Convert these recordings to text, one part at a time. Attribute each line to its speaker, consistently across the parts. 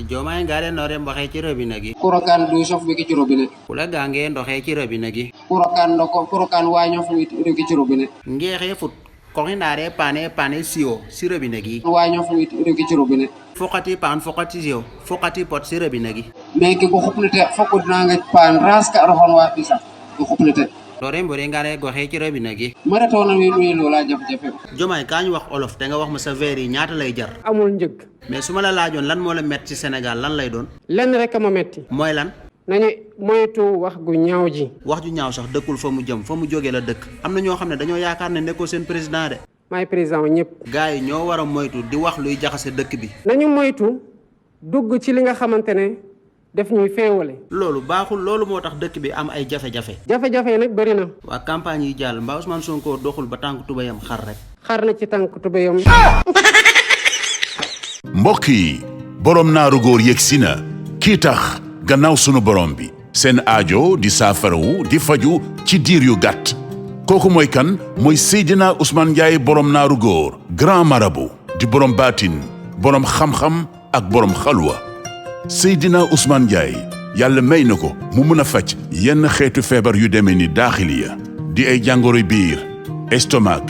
Speaker 1: Jomaay ngare nore mboxee ci robinet gi.
Speaker 2: Kurokan du sof wiki ci robinet.
Speaker 1: Kula gange ndoxee ci robinet gi.
Speaker 2: Kurokan wañof wiki ci robinet.
Speaker 1: Ngeexee fut koxinaare pane sio si robinet gi.
Speaker 2: Wañof wiki ci robinet.
Speaker 1: Fokati pan fokati sio fokati pot si robinet gi.
Speaker 2: Mais ki ko xuplite fokk dina nga pan ras ka roxon wa pisa ko xuplite.
Speaker 1: Lore mbore ngare goxee ci robinet gi.
Speaker 2: Mara to na wi lola jafe-jafe.
Speaker 1: Jomaay kañ wax olof te nga wax ma sa verre yi ñaata lay jar.
Speaker 3: amul njëg.
Speaker 1: mais su ma la laajoon lan moo la metti ci Sénégal lan lay doon.
Speaker 3: lenn rek a ma metti.
Speaker 1: mooy lan.
Speaker 3: nañu moytu wax gu ñaaw ji.
Speaker 1: wax ju ñaaw sax dëkkul fa mu jëm fa mu jógee la dëkk. am na ñoo xam ne dañoo yaakaar ne nekkoo seen président de.
Speaker 3: maay président ñëpp.
Speaker 1: gars yi ñoo war a moytu di wax luy jaxase dëkk bi.
Speaker 3: nañu moytu dugg ci li nga xamante ne def ñuy feewale.
Speaker 1: loolu baaxul loolu moo tax dëkk bi am ay jafe-jafe.
Speaker 3: jafe-jafe yi nag bëri na.
Speaker 1: waa campagne yi jàll mbaa Ousmane Sonko doxul ba tànk tubayam xar rek.
Speaker 3: xar na ci tànk tubéyam.
Speaker 4: mbokk yi borom naaru góor yegsi na kii tax gannaaw sunu borom bi seen aajo di saafarawu di faju ci diir yu gàtt kooku mooy kan mooy Seydina Ousmane Ndiaye borom naaru góor grand marabout di borom baatin borom xam-xam ak borom xalwa Seydina Ousmane Ndiaye yàlla may na ko mu mën a faj yenn xeetu feebar yu demee ni daaxiliya di ay jàngoro biir estomac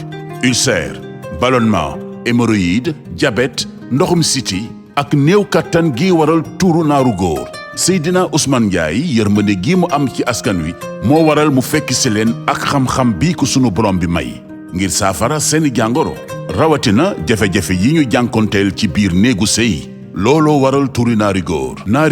Speaker 4: ulcère ballonnement hémorroïde diabète ndoxum siti ak néew kattan gi waral tuuru naaru góor Seydina Ousmane Ndiaye yërmande gi mu am ci askan wi moo waral mu fekk si leen ak xam-xam bii ko sunu borom bi may ngir saafara seeni jàngoro rawatina jafe-jafe yi ñu jànkonteel ci biir néegu sëy looloo waral tuuri naari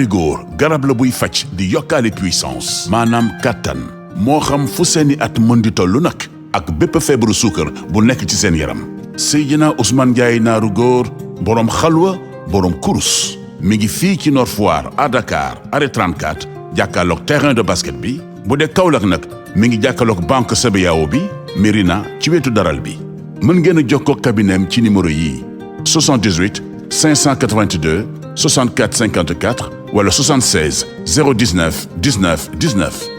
Speaker 4: góor garab la buy faj di yokkaale puissance maanaam kattan moo xam fu seeni at mën di tollu nag ak bépp feebaru suukar bu nekk ci seen yaram Seydina Ousmane Ndiaye naaru góor boroom xalwa boroom kurus mi ngi fii ci Nord Foire à Dakar arrêt 34 jàkkaarloog terrain de basket bi bu dee Kaolack nag mi ngi jàkkaarloog banque CBAO bi Mérina ci wetu daral bi mën ngeen a jokkoo kabineem ci numéro yii 78 582 64 54 wala 76 019 19 19